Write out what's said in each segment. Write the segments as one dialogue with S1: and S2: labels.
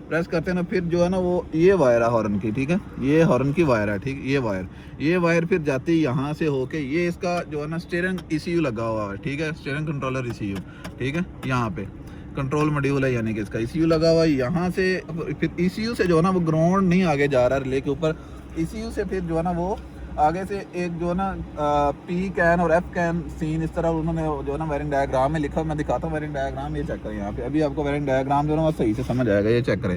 S1: Press करते हैं ना, फिर जो है ना वो ये वायर है हॉर्न की, ठीक है, ये हॉर्न की वायर है, ठीक, ये वायर फिर जाती है यहाँ से होके, ये इसका जो है ना स्टीयरिंग ECU लगा हुआ है, ठीक है, स्टीयरिंग कंट्रोलर ECU, ठीक है, यहाँ पे कंट्रोल मॉड्यूल है, यानी कि इसका ECU लगा हुआ है यहाँ से। फिर ECU से जो है ना वो ग्राउंड नहीं आगे जा रहा है रिले के ऊपर, ECU से फिर जो है ना वो आगे से एक जो है ना P कैन और F कैन सीन इस तरह उन्होंने जो है ना वायरिंग डायग्राम में लिखा। मैं दिखाता हूँ वायरिंग डायग्राम, ये चेक करें यहाँ पे, अभी आपको वायरिंग डायग्राम जो है ना वो सही से समझ आएगा, ये चेक करें।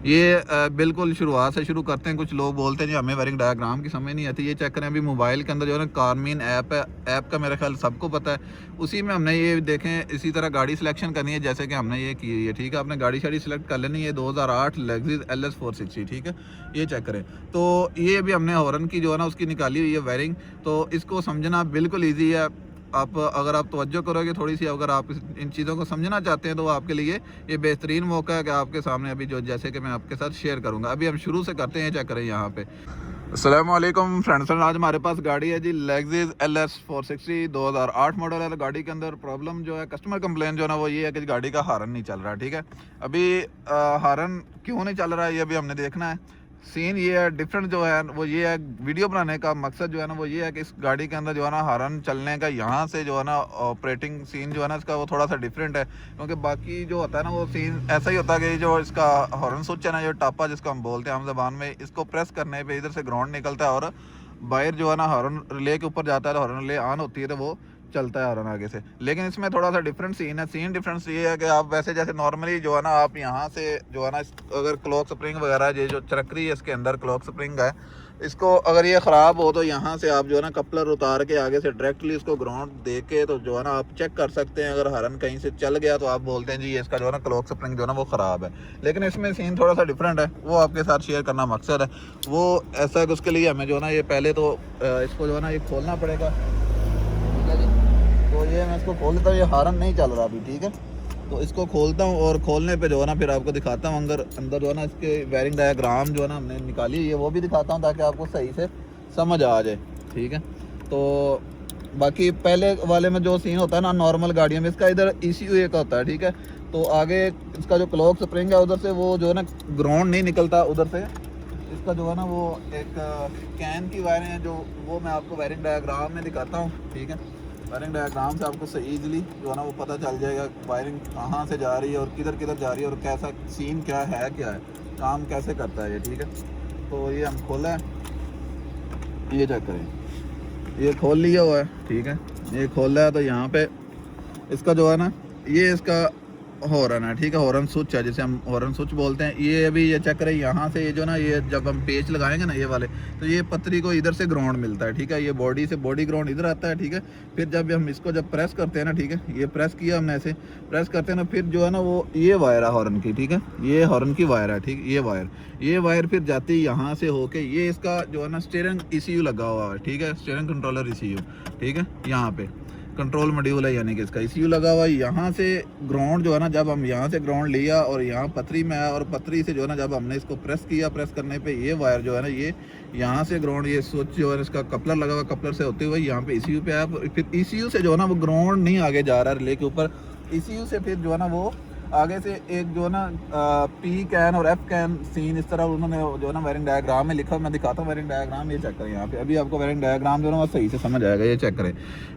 S1: ये बिल्कुल शुरुआत से शुरू करते हैं। कुछ लोग बोलते हैं जी हमें वायरिंग डायग्राम की समझ नहीं आती। ये चेक करें, अभी मोबाइल के अंदर जो है ना कारमीन ऐप है, ऐप का मेरा ख्याल सबको पता है, उसी में हमने ये देखें इसी तरह गाड़ी सिलेक्शन करनी है जैसे कि हमने ये की है, ठीक है। आपने गाड़ी शाड़ी सिलेक्ट कर लेनी है, 2008 लेक्सिस LS 460, ठीक है, ये चेक करें। तो ये भी हमने हॉर्न की जो है ना उसकी निकाली हुई है वायरिंग, तो इसको समझना बिल्कुल ईजी है। आप अगर आप तवज्जो करोगे थोड़ी सी, अगर आप इन चीज़ों को समझना चाहते हैं तो आपके लिए ये बेहतरीन मौका है कि आपके सामने अभी जो जैसे कि मैं आपके साथ शेयर करूंगा। अभी हम शुरू से करते हैं, चेक करें यहाँ पे। अस्सलाम वालेकुम फ्रेंड्स, आज हमारे पास गाड़ी है जी लेक्सिस LS 460 2008 मॉडल है। गाड़ी के अंदर प्रॉब्लम जो है, कस्टमर कंप्लेन जो है ना वो ये है कि गाड़ी का हॉर्न नहीं चल रहा, ठीक है। अभी हॉर्न क्यों नहीं चल रहा है ये अभी हमने देखना है। सीन ये है, डिफरेंट जो है वो ये है, वीडियो बनाने का मकसद जो है ना वो ये है कि इस गाड़ी के अंदर जो है ना हॉर्न चलने का यहाँ से जो है ना ऑपरेटिंग सीन जो है ना इसका वो थोड़ा सा डिफरेंट है। क्योंकि बाकी जो होता है ना वो सीन ऐसा ही होता है कि जो इसका हॉर्न स्विच है ना, जो टापा जिसको हम बोलते हैं हम ज़बान में, इसको प्रेस करने पे इधर से ग्राउंड निकलता है और वायर जो है ना हॉर्न रिले के ऊपर जाता है, तो हॉर्न रिले ऑन होती है तो वो चलता है हॉर्न आगे से। लेकिन इसमें थोड़ा सा डिफरेंट सीन है। सीन डिफरेंस ये है कि आप वैसे जैसे नॉर्मली जो है ना आप यहाँ से जो है ना अगर क्लॉक स्प्रिंग वगैरह ये जो चरकरी है इसके अंदर क्लॉक स्प्रिंग है, इसको अगर ये ख़राब हो तो यहाँ से आप जो है ना कपलर उतार के आगे से डायरेक्टली इसको ग्राउंड दे के तो जो है ना आप चेक कर सकते हैं। अगर हॉर्न कहीं से चल गया तो आप बोलते हैं जी ये इसका जो है ना क्लॉक स्प्रिंग जो है ना वो ख़राब है। लेकिन इसमें सीन थोड़ा सा डिफरेंट है, वो आपके साथ शेयर करना मकसद है। वो ऐसा है कि उसके लिए हमें जो है ना ये पहले तो इसको जो है ना ये खोलना पड़ेगा, ठीक है जी। तो ये मैं इसको खोल देता हूँ, ये हॉर्न नहीं चल रहा अभी, ठीक है। तो इसको खोलता हूँ और खोलने पे जो है ना फिर आपको दिखाता हूँ अंदर जो है ना इसके वायरिंग डायग्राम जो है ना हमने निकाली है वो भी दिखाता हूँ ताकि आपको सही से समझ आ जाए, ठीक है। तो बाकी पहले वाले में जो सीन होता है ना नॉर्मल गाड़ियों में, इसका इधर ECU एक होता है, ठीक है। तो आगे इसका जो क्लॉक स्प्रिंग है उधर से वो जो है ना ग्राउंड नहीं निकलता, उधर से इसका जो है ना वो एक कैन की वायरें हैं जो वो मैं आपको वायरिंग डायग्राम में दिखाता हूँ, ठीक है। वायरिंग डायग्राम से आपको सही ईजिली जो है ना वो पता चल जाएगा वायरिंग कहाँ से जा रही है और किधर किधर जा रही है और कैसा सीन क्या है काम कैसे करता है ये, ठीक है। तो ये हम खोला है, ये चेक करें, ये खोल लिया हुआ है, ठीक है। ये खोला है तो यहाँ पे इसका जो है ना ये इसका हॉर्न है, ठीक है, हॉर्न स्विच है जिसे हम हॉर्न स्विच बोलते हैं। ये अभी ये चेक करें यहाँ से, ये जो ना ये जब हम पेच लगाएंगे ना ये वाले, तो ये पतरी को इधर से ग्राउंड मिलता है, ठीक है। ये बॉडी से बॉडी ग्राउंड इधर आता है, ठीक है। फिर जब हम इसको जब प्रेस करते हैं ना, ठीक है, ये प्रेस किया हमने ऐसे प्रेस करते हैं ना, फिर जो है ना वो ये वायर है हॉर्न की, ठीक है, ये हॉर्न की वायर है, ठीक, ये वायर फिर जाती है यहाँ से होके, ये इसका जो है ना स्टीयरिंग ECU लगा हुआ है, ठीक है, स्टीयरिंग कंट्रोलर ECU, ठीक है, यहाँ पे कंट्रोल मॉड्यूल है, यानी कि इसका ECU लगा हुआ है। यहाँ से ग्राउंड जो है ना, जब हम यहाँ से ग्राउंड लिया और यहाँ पथरी में आया और पथरी से जो है ना जब हमने इसको प्रेस किया, प्रेस करने पे ये वायर जो है ना ये यहाँ से ग्राउंड, ये स्विच जो है इसका कपलर लगा हुआ, कपलर से होते हुए यहाँ पे ECU पे आया। फिर ECU से जो है ना वो ग्राउंड नहीं आगे जा रहा है रिले के ऊपर, ECU से फिर जो है ना वो आगे से एक जो है ना P कैन और F कैन सीन इस तरह उन्होंने जो है ना वायरिंग डायग्राम में लिखा। मैं दिखाता हूँ वायरिंग डायग्राम, ये चेक करें यहाँ पे, अभी आपको वायरिंग डायग्राम जो है ना वो सही से समझ आएगा, ये चेक करें।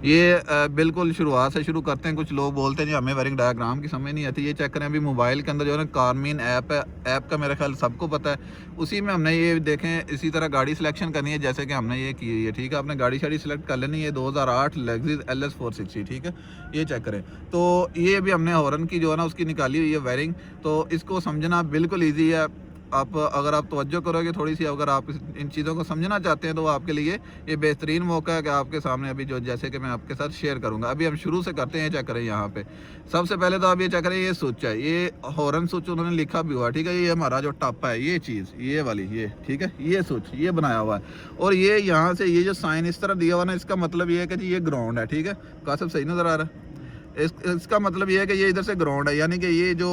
S1: ये बिल्कुल शुरुआत से शुरू करते हैं। कुछ लोग बोलते हैं जी हमें वायरिंग डायग्राम की समझ नहीं आती। ये चेक करें, अभी मोबाइल के अंदर जो है ना कारमीन ऐप है, ऐप का मेरा ख्याल सबको पता है, उसी में हमने ये देखें इसी तरह गाड़ी सिलेक्शन करनी है जैसे कि हमने ये की है, ठीक है। आपने गाड़ी शाड़ी सिलेक्ट कर लेनी है, 2008 लेक्सिस LS 460, ठीक है, ये चेक करें। तो ये भी हमने हॉर्न की जो है ना उसकी निकाली हुई है वायरिंग, तो इसको समझना बिल्कुल ईजी है। आप अगर आप तवज्जो करोगे थोड़ी सी, अगर आप इन चीज़ों को समझना चाहते हैं तो आपके लिए ये बेहतरीन मौका है कि आपके सामने अभी जो जैसे कि मैं आपके साथ शेयर करूंगा। अभी हम शुरू से करते हैं, चेक करें यहाँ पे। सबसे पहले तो आप ये चेक करें, ये स्विच है, ये हॉर्न स्विच उन्होंने लिखा भी हुआ, ठीक है। ये हमारा जो टापा है, ये चीज़ ये वाली, ये ठीक है, ये स्विच ये बनाया हुआ है और ये यहाँ से ये जो साइन इस तरह दिया हुआ ना, इसका मतलब ये है कि जी ये ग्राउंड है, ठीक है। कासिफ सही नज़र आ रहा है? इसका मतलब ये है कि ये इधर से ग्राउंड है, यानी कि ये जो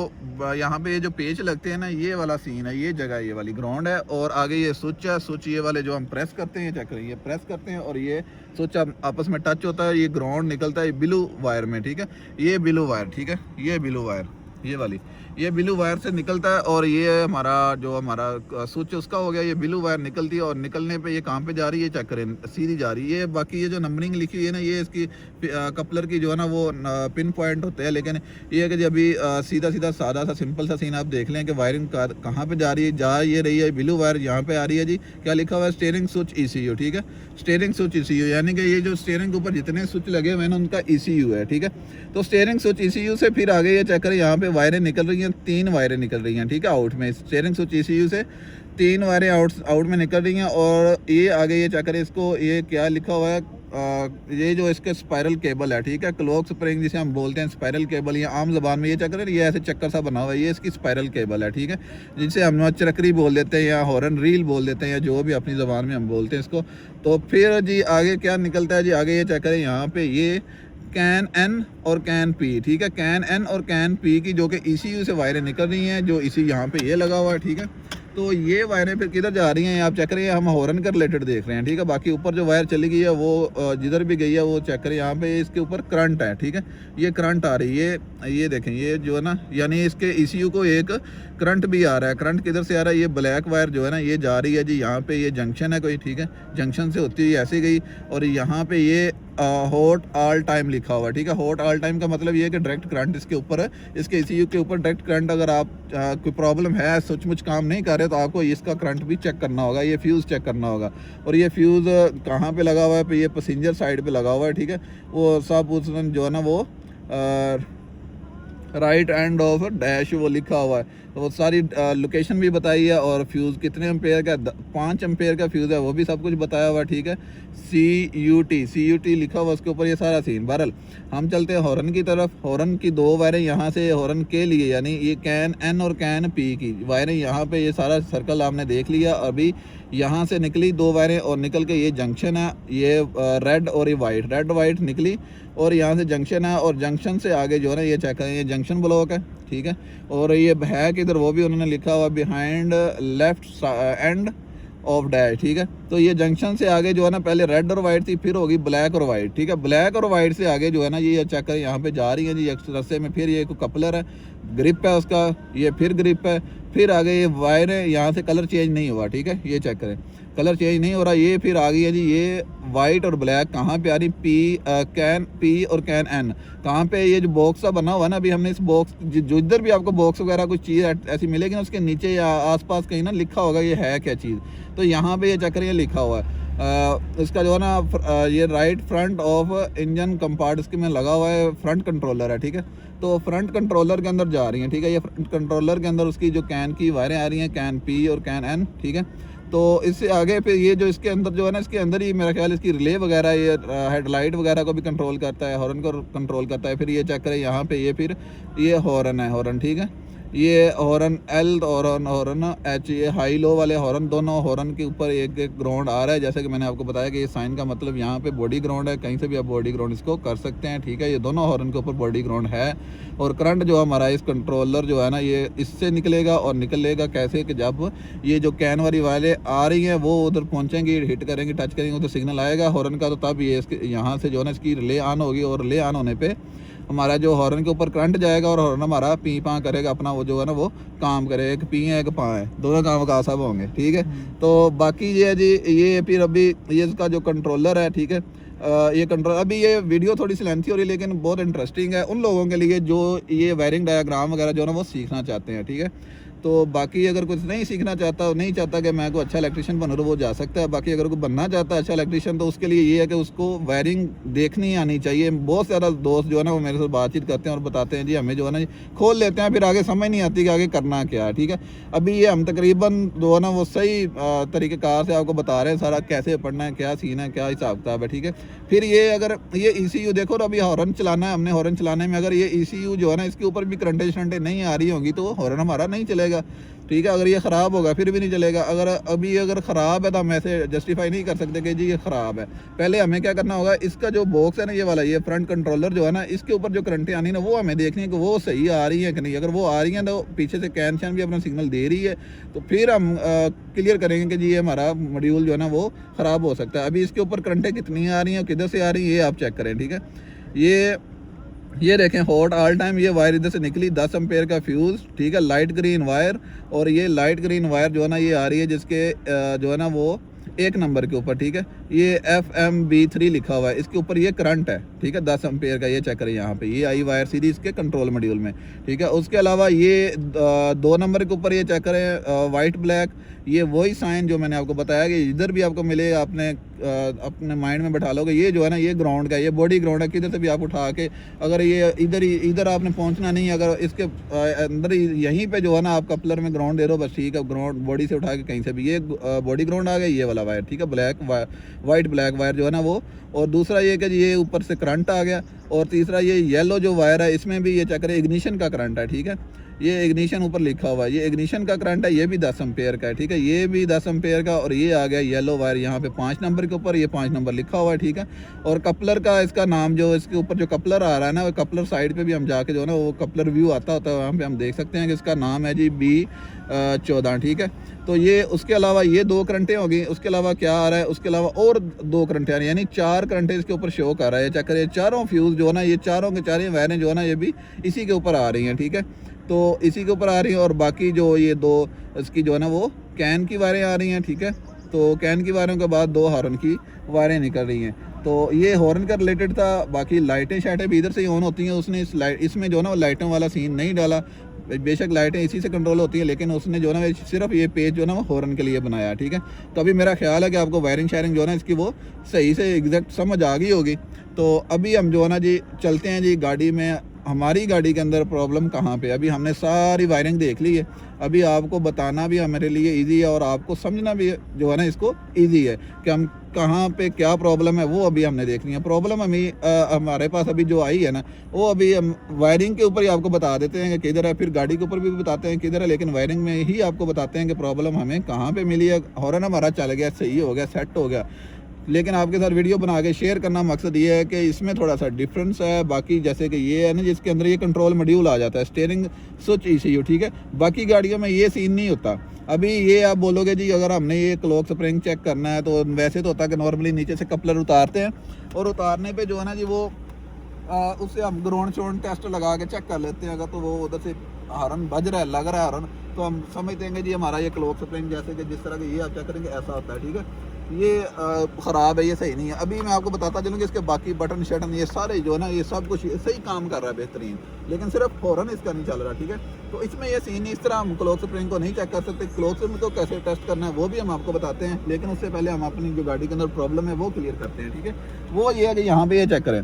S1: यहाँ पे ये जो पेच लगते हैं ना, ये वाला सीन है, ये जगह ये वाली ग्राउंड है और आगे ये स्विच है। स्विच ये वाले जो हम प्रेस करते हैं, चेक करें, ये प्रेस करते हैं और ये स्विच आपस में टच होता है, ये ग्राउंड निकलता है ब्लू वायर में, ठीक है, ये ब्लू वायर, ठीक है, ये ब्लू वायर ये वाली, ये ब्लू वायर से निकलता है और ये हमारा स्विच उसका हो गया, ये ब्लू वायर निकलती है और निकलने पे ये कहाँ पे जा रही है चेक करें, सीधी जा रही है। बाकी ये जो नंबरिंग लिखी हुई है ना, ये इसकी कपलर की जो है ना वो पिन पॉइंट होते हैं, लेकिन ये है कि जब अभी सीधा सीधा सादा सा सिंपल सा सीन आप देख लें कि वायरिंग कहाँ पे जा रही है, जा ये रही है ब्लू वायर यहाँ पे आ रही है जी। क्या लिखा हुआ है, स्टीयरिंग स्विच ECU, ठीक है, स्टीयरिंग स्विच ECU, यानी कि ये जो स्टीयरिंग के ऊपर जितने स्विच लगे हुए हैं ना उनका ECU है, ठीक है। तो स्टीयरिंग स्विच ECU से फिर आगे ये चेक करें, यहाँ पे वायरें निकल रही हैं, 3 वायरें निकल रही हैं, ठीक है, आउट में स्टीयरिंग स्विच ECU से 3 वायरें आउट में निकल रही हैं। और ये आगे ये चेक करें, इसको ये क्या लिखा हुआ है, ये जो इसके स्पाइरल केबल है, ठीक है, क्लॉक स्प्रिंग जिसे हम बोलते हैं स्पाइरल केबल, या आम ज़बान में ये चेक करें, ये ऐसे चक्कर सा बना हुआ है, ये इसकी स्पाइरल केबल है, ठीक है, जिसे हम चरकरी बोल देते हैं या हॉर्न रील बोल देते हैं या जो भी अपनी ज़बान में हम बोलते हैं इसको। तो फिर जी आगे क्या निकलता है जी, आगे ये चेक करें, यहाँ पे ये कैन N और कैन P, ठीक है, कैन N और कैन P की जो कि ECU से वायरें निकल रही हैं, जो इसी यहाँ पे ये लगा हुआ है, ठीक है। तो ये वायरें फिर किधर जा रही हैं आप चेक करें, हम हॉर्न के रिलेटेड देख रहे हैं, ठीक है। बाकी ऊपर जो वायर चली गई है वो जिधर भी गई है वो चेक करें, यहाँ पे इसके ऊपर करंट है, ठीक है, ये करंट आ रही है, ये देखें, ये जो है ना, यानी इसके ECU को एक करंट भी आ रहा है। करंट किधर से आ रहा है, ये ब्लैक वायर जो है ना ये जा रही है जी, यहाँ पे ये जंक्शन है कोई, ठीक है, जंक्शन से होती हुई ऐसे गई और यहाँ पे ये हॉट ऑल टाइम लिखा हुआ है, ठीक है। हॉट ऑल टाइम का मतलब ये है कि डायरेक्ट करंट इसके ऊपर है, इसके ECU के ऊपर डायरेक्ट करंट, अगर आप कोई प्रॉब्लम है, सचमुच काम नहीं कर रहे, तो आपको इसका करंट भी चेक करना होगा, ये फ्यूज़ चेक करना होगा। और ये फ्यूज़ कहाँ पे लगा हुआ है, ये पैसेंजर साइड पे लगा हुआ है, ठीक है, वो सब उसमें जो है ना वो राइट एंड ऑफ डैश वो लिखा हुआ है, तो वो सारी लोकेशन भी बताई है और फ्यूज़ कितने एम्पेयर का, 5 एम्पेयर का फ्यूज़ है वो भी सब कुछ बताया हुआ है, ठीक है। CUT लिखा हुआ उसके ऊपर, ये सारा सीन। बहरहाल हम चलते हैं हॉर्न की तरफ। हॉर्न की 2 वायरें यहाँ से हॉर्न के लिए, यानी ये कैन N और कैन P की वायरें यहाँ पे, ये सारा सर्कल आपने देख लिया। अभी यहाँ से निकली 2 वायरें और निकल के ये जंक्शन है, ये रेड और ये वाइट, रेड वाइट निकली और यहाँ से जंक्शन है, और जंक्शन से आगे जो है ना ये चेक करें, ये जंक्शन ब्लॉक है, ठीक है। और ये है किधर, वो भी उन्होंने लिखा हुआ behind left end of dash, ठीक है। तो ये जंक्शन से आगे जो है ना पहले रेड और वाइट थी, फिर होगी ब्लैक और वाइट, ठीक है। ब्लैक और वाइट से आगे जो है ना ये चेक करें, यहाँ पे जा रही है जी रस्ते में, फिर ये कपलर है, ग्रिप है उसका, ये फिर ग्रिप है, फिर आगे ये वायर है, यहाँ से कलर चेंज नहीं हुआ, ठीक है, ये चेक करें, कलर चेंज नहीं हो रहा। ये फिर आ गई है जी, ये वाइट और ब्लैक कहाँ पे आ रही, कैन P और कैन N कहाँ पे, ये जो बॉक्स सा बना हुआ है ना, अभी हमने इस बॉक्स जो इधर भी आपको बॉक्स वगैरह कुछ चीज़ ऐसी मिलेगी ना, उसके नीचे या आसपास कहीं ना लिखा होगा ये है क्या चीज़, तो यहाँ पे ये चक्कर ये लिखा हुआ है। इसका जो है ना ये राइट फ्रंट ऑफ इंजन कंपार्ट इसके में लगा हुआ है, फ्रंट कंट्रोलर है, ठीक है। तो फ्रंट कंट्रोलर के अंदर जा रही हैं, ठीक है, ये फ्रंट कंट्रोलर के अंदर उसकी जो कैन की वायरें आ रही हैं, कैन P और कैन N, ठीक है। तो इससे आगे फिर ये जो इसके अंदर जो है ना, इसके अंदर ही मेरा ख्याल इसकी रिले वगैरह, ये हेडलाइट वगैरह को भी कंट्रोल करता है, हॉर्न को कंट्रोल करता है। फिर ये चेक करें यहाँ पे, ये फिर ये हॉर्न है, हॉर्न, ठीक है, ये हॉर्न L हॉर्न H, ये हाई लो वाले हॉर्न, दोनों हॉर्न के ऊपर एक एक ग्राउंड आ रहा है। जैसे कि मैंने आपको बताया कि ये साइन का मतलब यहाँ पे बॉडी ग्राउंड है, कहीं से भी आप बॉडी ग्राउंड इसको कर सकते हैं, ठीक है। ये दोनों हॉर्न के ऊपर बॉडी ग्राउंड है। और करंट जो हमारा इस कंट्रोलर जो है ना, ये इससे निकलेगा, और निकलेगा कैसे कि जब ये जो कैन वाली वाले आ रही हैं वो उधर पहुँचेंगी, हिट करेंगी, टच करेंगे, तो सिग्नल आएगा हॉर्न का, तो तब ये इसके यहाँ से जो है ना इसकी रिले ऑन होगी, और रिले ऑन होने पर हमारा जो हॉर्न के ऊपर करंट जाएगा और हॉर्न हमारा पी पा करेगा, अपना वो जो है ना वो काम करेगा। एक पी है एक पा है, दोनों काम का सब होंगे, ठीक है। तो बाकी ये है जी, ये फिर अभी ये इसका जो कंट्रोलर है, ठीक है, ये कंट्रोल, अभी ये वीडियो थोड़ी सी लेंथी हो रही है लेकिन बहुत इंटरेस्टिंग है उन लोगों के लिए जो ये वायरिंग डायग्राम वगैरह जो है ना वो सीखना चाहते हैं, ठीक है। तो बाकी अगर कुछ नहीं सीखना चाहता, नहीं चाहता कि मैं कोई अच्छा इलेक्ट्रिशियन बनूँ, तो वो जा सकता है। बाकी अगर कोई बनना चाहता है अच्छा इलेक्ट्रिशियन, तो उसके लिए ये है कि उसको वायरिंग देखनी आनी चाहिए। बहुत ज़्यादा दोस्त जो है ना वो मेरे साथ बातचीत करते हैं और बताते हैं जी हमें जो है ना खोल लेते हैं, फिर आगे समझ नहीं आती कि आगे करना क्या है, ठीक है। अभी ये हम तकरीबन जो है ना वो सही तरीक़ेकार से आपको बता रहे हैं सारा, कैसे पढ़ना है, क्या सीन है, क्या हिसाब किताब है, ठीक है। फिर ये अगर ये ECU देखो, अभी हॉर्न चलाना है हमने, हॉर्न चलाने में अगर ये ECU जो है ना इसके ऊपर भी करंटें शरंटें नहीं आ रही होंगी तो हॉर्न हमारा नहीं चलेगा, ठीक है। अगर ये ख़राब होगा फिर भी नहीं चलेगा। अगर ख़राब है तो हम ऐसे जस्टिफाई नहीं कर सकते कि जी ये ख़राब है। पहले हमें क्या करना होगा, इसका जो बॉक्स है ना ये वाला, ये फ्रंट कंट्रोलर जो है ना, इसके ऊपर जो करंटें आनी ना वो हमें देखनी है कि वो सही आ रही है कि नहीं। अगर वो आ रही हैं तो पीछे से कैन शैन भी अपना सिग्नल दे रही है, तो फिर हम क्लियर करेंगे कि जी ये हमारा मॉड्यूल जो है ना वो ख़राब हो सकता है। अभी इसके ऊपर करंटें कितनी आ रही हैं, किधर से आ रही हैं, ये आप चेक करें, ठीक है। ये देखें हॉट ऑल टाइम, ये वायर इधर से निकली 10 एम्पेयर का फ्यूज़, ठीक है, लाइट ग्रीन वायर। और ये लाइट ग्रीन वायर जो है ना ये आ रही है जिसके जो है ना वो 1 नंबर के ऊपर, ठीक है, ये FMB3 लिखा हुआ है, इसके ऊपर ये करंट है, ठीक है, 10 एम्पेयर का। ये चेक करें यहाँ पे, ये आई वायर सीधी इसके कंट्रोल मॉड्यूल में, ठीक है। उसके अलावा ये 2 नंबर के ऊपर ये चेक करें वाइट ब्लैक, ये वही साइन जो मैंने आपको बताया कि इधर भी आपको मिलेगा, आपने अपने माइंड में बैठा लोगे। ये जो है ना ये ग्राउंड का, ये बॉडी ग्राउंड है, किधर से भी आप उठा के अगर ये इधर आपने पहुंचना नहीं, अगर इसके अंदर यहीं पे जो है ना आप कपलर में ग्राउंड दे रहे हो, बस ठीक है, ग्राउंड बॉडी से उठा के कहीं से भी ये बॉडी ग्राउंड आ गया, ये वाला वायर, ठीक है, वाइट ब्लैक वायर जो है ना वो। और दूसरा ये कि ये ऊपर से करंट आ गया। और तीसरा ये येलो जो वायर है इसमें भी ये चेक करें इग्निशन का करंट है, ठीक है, ये इग्निशन ऊपर लिखा हुआ है, ये इग्निशन का करंट है, ये भी 10 एम्पेयर का है, ठीक है, ये भी 10 एम्पेयर का। और ये आ गया येलो वायर यहाँ पे 5 नंबर के ऊपर, ये 5 नंबर लिखा हुआ है, ठीक है। और कपलर का इसका नाम जो इसके ऊपर जो कपलर आ रहा है ना, वो कपलर साइड पे भी हम जाके जो है ना वो कपलर व्यू आता होता है, वहाँ पे हम देख सकते हैं कि इसका नाम है जी B14, ठीक है। तो ये उसके अलावा ये 2 करंटें हो गई। उसके अलावा क्या आ रहा है, उसके अलावा और 2 करंटें आ रही हैं, यानी 4 करंटें इसके ऊपर शो कर रहा है। चेक करिए चारों फ्यूज़ जो है ना, ये चारों के चारों वायरें जो है ना ये भी इसी के ऊपर आ रही हैं, ठीक है, तो इसी के ऊपर आ रही हैं। और बाकी जो ये 2 इसकी जो है ना वो कैन की वायरें आ रही हैं, ठीक है। तो कैन की वायरों के बाद 2 हॉर्न की वायरें निकल रही हैं। तो ये हॉर्न का रिलेटेड था। बाकी लाइटें शाइटें भी इधर से ही ऑन होती हैं। उसने इसमें जो है ना वो लाइटों वाला सीन नहीं डाला। बेशक लाइटें इसी से कंट्रोल होती हैं, लेकिन उसने जो है ना सिर्फ ये पेज जो है ना वो हॉर्न के लिए बनाया, ठीक है। तो अभी मेरा ख्याल है कि आपको वायरिंग शायरिंग जो है ना इसकी वो सही से एग्जैक्ट समझ आ गई होगी। तो अभी हम जो है ना जी चलते हैं जी गाड़ी में, हमारी गाड़ी के अंदर प्रॉब्लम कहाँ पे। अभी हमने सारी वायरिंग देख ली है, अभी आपको बताना भी हमारे लिए इजी है और आपको समझना भी जो है ना इसको इजी है कि हम कहाँ पे क्या प्रॉब्लम है वो अभी हमने देख ली है। प्रॉब्लम हमारे पास अभी जो आई है ना वो अभी हम वायरिंग के ऊपर ही आपको बता देते हैं कि किधर है, फिर गाड़ी के ऊपर भी बताते हैं किधर है, लेकिन वायरिंग में ही आपको बताते हैं कि प्रॉब्लम हमें कहाँ पे मिली है। हॉर्न हमारा चल गया, सही हो गया, सेट हो गया, लेकिन आपके साथ वीडियो बना के शेयर करना मकसद ये है कि इसमें थोड़ा सा डिफरेंस है। बाकी जैसे कि ये है ना जिसके अंदर ये कंट्रोल मॉड्यूल आ जाता है, स्टीयरिंग स्विच ECU, ठीक है। बाकी गाड़ियों में ये सीन नहीं होता। अभी ये आप बोलोगे जी अगर हमने ये क्लॉक स्प्रिंग चेक करना है तो वैसे तो होता है कि नॉर्मली नीचे से कपलर उतारते हैं और उतारने पे जो है ना जी वो उससे हम ग्राउंड शोन टेस्ट लगा के चेक कर लेते हैं। अगर तो वो उधर से हॉर्न बज रहा है, लग रहा है हॉर्न, तो हम समझ देंगे जी हमारा ये क्लॉक स्प्रिंग जैसे कि जिस तरह के ये आप चेक करेंगे ऐसा होता है, ठीक है। ये ख़राब है, ये सही नहीं है। अभी मैं आपको बताता चलूँ कि इसके बाकी बटन शटन ये सारे जो है ना ये सब कुछ सही काम कर रहा है बेहतरीन, लेकिन सिर्फ हॉर्न इसका नहीं चल रहा, ठीक है। तो इसमें ये सीन इस तरह हम क्लॉक स्प्रिंग को नहीं चेक कर सकते। क्लॉक स्प्रिंग को कैसे टेस्ट करना है वो भी हम आपको बताते हैं, लेकिन उससे पहले हम अपनी जो गाड़ी के अंदर प्रॉब्लम है वो क्लियर करते हैं, ठीक है। वो ये है कि यहाँ पे ये चेक करें।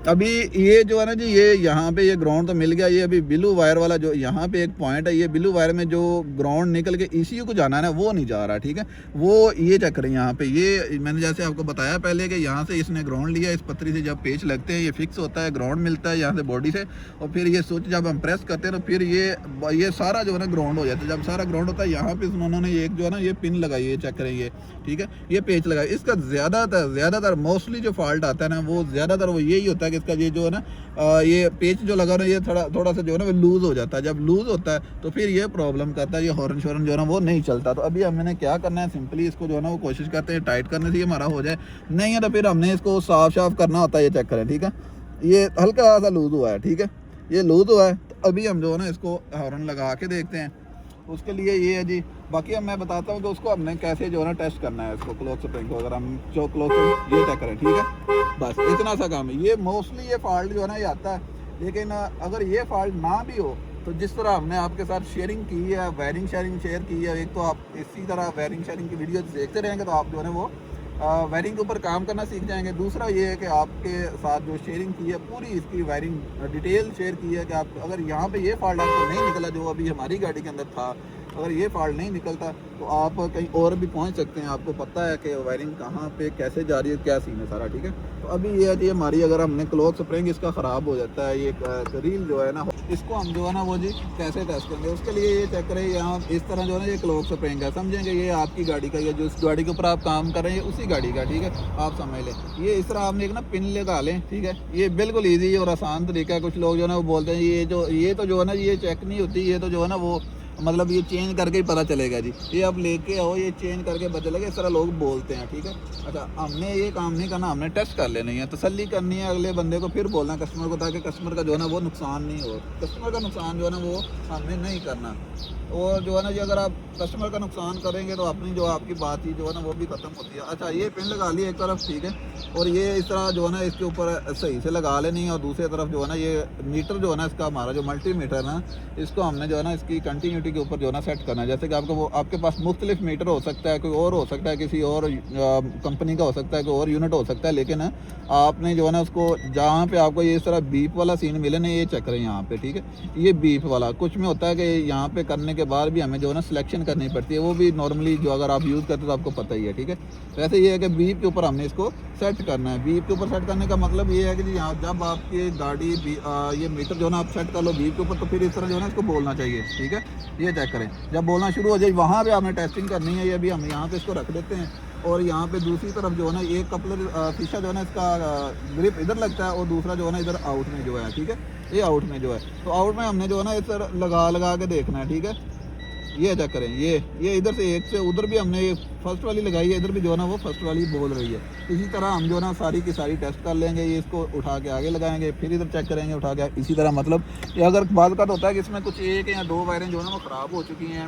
S1: अभी ये जो है ना जी ये यहाँ पे ये ग्राउंड तो मिल गया, ये अभी ब्लू वायर वाला जो यहाँ पे एक पॉइंट है, ये ब्लू वायर में जो ग्राउंड निकल के ECU को जाना है ना वो नहीं जा रहा, ठीक है। वो ये चेक करें यहाँ पे, ये मैंने जैसे आपको बताया पहले कि यहाँ से इसने ग्राउंड लिया, इस पत्थरी से जब पेच लगते हैं ये फिक्स होता है, ग्राउंड मिलता है यहाँ से बॉडी से, और फिर ये स्विच जब हम प्रेस करते हैं तो फिर ये सारा जो है ना ग्राउंड हो जाता है। जब सारा ग्राउंड होता है यहाँ पे उन्होंने एक जो है ना ये पिन लगाई है, चेक करें ये, ठीक है, ये पेच लगाई। इसका ज़्यादातर मोस्टली जो फॉल्ट आता है ना वो ज़्यादातर वो यही होता है कि इसका ये जो है ना ये पेच जो लगा ना ये थोड़ा सा जो है ना वो लूज़ हो जाता है। जब लूज़ होता है तो फिर ये प्रॉब्लम करता है, ये हॉर्न शोरन जो है ना वो नहीं चलता। तो अभी हमने क्या करना है, सिंपली इसको जो है ना वो कोशिश करते हैं टाइट करने से ये हमारा हो जाए, नहीं है तो फिर हमने इसको साफ करना होता है। ये चेक करें, ठीक है, ये हल्का सा लूज़ हुआ है, ठीक है, ये लूज़ हुआ है। तो अभी हम जो है ना इसको हॉर्न लगा के देखते हैं, उसके लिए ये है जी। बाकी अब मैं बताता हूँ कि उसको हमने कैसे जो है ना टेस्ट करना है इसको क्लॉक स्प्रिंग को। अगर हम जो क्लॉक ये चेक करें, ठीक है, बस इतना सा काम है। ये मोस्टली ये फॉल्ट जो है ना ये आता है, लेकिन अगर ये फॉल्ट ना भी हो तो जिस तरह हमने आपके साथ शेयरिंग की है, वायरिंग शेयरिंग शेयर की है, एक तो आप इसी तरह वायरिंग शेयरिंग की वीडियो देखते रहेंगे तो आप जो है ना वो वायरिंग के ऊपर काम करना सीख जाएंगे। दूसरा ये है कि आपके साथ जो शेयरिंग की है पूरी इसकी वायरिंग डिटेल शेयर की है कि आप अगर यहाँ पे ये फॉल्ट आपको नहीं निकला जो अभी हमारी गाड़ी के अंदर था, अगर ये फॉल्ट नहीं निकलता तो आप कहीं और भी पहुंच सकते हैं। आपको पता है कि वायरिंग कहाँ पे कैसे जा रही है, क्या सीन है सारा, ठीक है। तो अभी ये है कि हमारी अगर हमने क्लॉक स्प्रिंग इसका ख़राब हो जाता है, ये रील जो है ना इसको हम जो है ना वो जी कैसे टेस्ट करेंगे, उसके लिए ये चेक करें यहाँ इस तरह जो है ना ये क्लॉक स्प्रिंग है, समझेंगे ये आपकी गाड़ी का, ये जो इस गाड़ी के ऊपर आप काम कर रहे हैं उसी गाड़ी का, ठीक है, आप समझ लें। ये इस तरह आपने एक ना पिन लगा लें, ठीक है, ये बिल्कुल ईजी और आसान तरीका है। कुछ लोग जो है ना वो बोलते हैं ये तो जो है ना ये चेक नहीं होती, ये तो जो है ना वो मतलब ये चेंज करके ही पता चलेगा जी। ये आप लेके आओ, ये चेंज करके पता चलेगा, इस तरह लोग बोलते हैं, ठीक है। अच्छा, हमने ये काम नहीं करना, हमने टेस्ट कर लेनी है, तसल्ली करनी है अगले बंदे को, फिर बोलना कस्टमर को, ताकि कस्टमर का जो है ना वो नुकसान नहीं हो। कस्टमर का नुकसान जो है ना वो हमने नहीं करना। और जो है ना ये अगर आप कस्टमर का नुकसान करेंगे तो अपनी जो आपकी बात ही जो है ना वो भी ख़त्म होती है। अच्छा, ये पिन लगा ली एक तरफ, ठीक है, और ये इस तरह जो है ना इसके ऊपर सही से लगा लेनी है। और दूसरी तरफ जो है ना ये मीटर जो है ना इसका, हमारा जो मल्टी मीटर ना, इसको हमने जो है ना इसकी कंटिन्यूटी के ऊपर जो है ना सेट करना है। जैसे कि आपको वो आपके पास मुख्तलिफ मीटर हो सकता है, कोई और हो सकता है, किसी और कंपनी का हो सकता है, कोई और यूनिट हो सकता है, लेकिन आपने जो है ना उसको जहाँ पे आपको ये इस तरह बीप वाला सीन मिले ना, ये चेक करें यहाँ पे, ठीक है। ये बीप वाला कुछ में होता है कि यहाँ पे करने के बाद भी हमें जो है ना सिलेक्शन करनी पड़ती है, वो भी नॉर्मली जो अगर आप यूज़ करते हो तो आपको पता ही है, ठीक है। वैसे ये है कि बीप के ऊपर हमने इसको सेट करना है। बीप के ऊपर सेट करने का मतलब ये है कि जी यहाँ जब आपकी गाड़ी ये मीटर जो है ना आप सेट कर लो बीप के ऊपर, तो फिर इस तरह जो है ना इसको बोलना चाहिए, ठीक है। ये चेक करें, जब बोलना शुरू हो जाए वहाँ पे आपने टेस्टिंग करनी है। ये अभी हम यहाँ पे इसको रख देते हैं, और यहाँ पे दूसरी तरफ जो है ना एक कपलर शीशा जो है ना इसका ग्रिप इधर लगता है, और दूसरा जो है ना इधर आउट में जो है, ठीक है। ये आउट में जो है, तो आउट में हमने जो है ना इस तरह लगा के देखना है, ठीक है। ये चेक करें, ये इधर से एक से उधर भी हमने ये फर्स्ट वाली लगाई है, इधर भी जो है ना वो फर्स्ट वाली बोल रही है। इसी तरह हम जो है ना सारी की सारी टेस्ट कर लेंगे। ये इसको उठा के आगे लगाएंगे, फिर इधर चेक करेंगे उठा के, इसी तरह। मतलब ये अगर बात का होता है कि इसमें कुछ एक या दो वायरें जो है ना वो ख़राब हो चुकी हैं,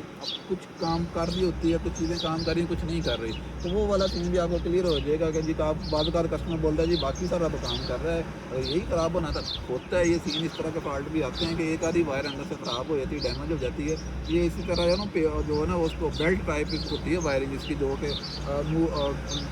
S1: कुछ काम कर रही होती है, कुछ चीज़ें काम कर रही हैं, कुछ नहीं कर रही, तो वो वाला सीन भी आपको क्लियर हो जाएगा कि जी आप बाद कस्टमर बोलता है जी बाकी सारा तो काम कर रहा है और यही ख़राब होना था होता है। ये सीन इस तरह के फॉल्ट भी आते हैं कि एक आधी वायर अंदर से ख़राब हो जाती है, डैमेज हो जाती है। ये इसी तरह जो है ना उसको बेल्ट टाइप होती है वायरिंग इसकी, जो कि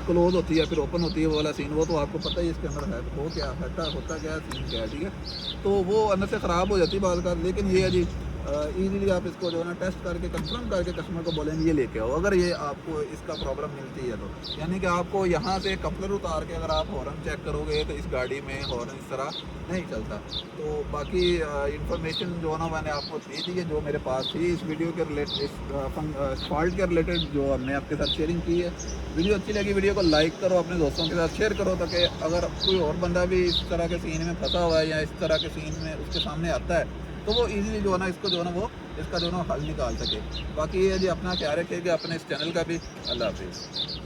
S1: क्लोज होती है फिर ओपन होती है, वो वाला सीन वो तो आपको पता ही इसके अंदर है वो क्या होता क्या सीन क्या है, ठीक है। तो वो अंदर से ख़राब हो जाती है बाद का, लेकिन ये है जी ईजीली आप इसको जो है ना टेस्ट करके कंफर्म करके कस्टमर को बोलेंगे ये लेके आओ, अगर ये आपको इसका प्रॉब्लम मिलती है तो। यानी कि आपको यहाँ से कपलर उतार के अगर आप हॉर्न चेक करोगे तो इस गाड़ी में हॉर्न इस तरह नहीं चलता। तो बाकी इंफॉर्मेशन जो है ना मैंने आपको दी थी, जो मेरे पास थी इस वीडियो के रिलेटेड, इस फॉल्ट के रिलेटेड जो हमने आपके साथ शेयरिंग की है। वीडियो अच्छी लगी, वीडियो को लाइक करो, अपने दोस्तों के साथ शेयर करो, ताकि अगर कोई और बंदा भी इस तरह के सीन में फंसा हुआ है या इस तरह के सीन में उसके सामने आता है तो वो इजीली जो है ना इसको जो है ना वो इसका जो है ना हल निकाल सके। बाकी ये जी अपना ख्याल रखिएगा, अपने इस चैनल का भी। अल्लाह हाफिज़।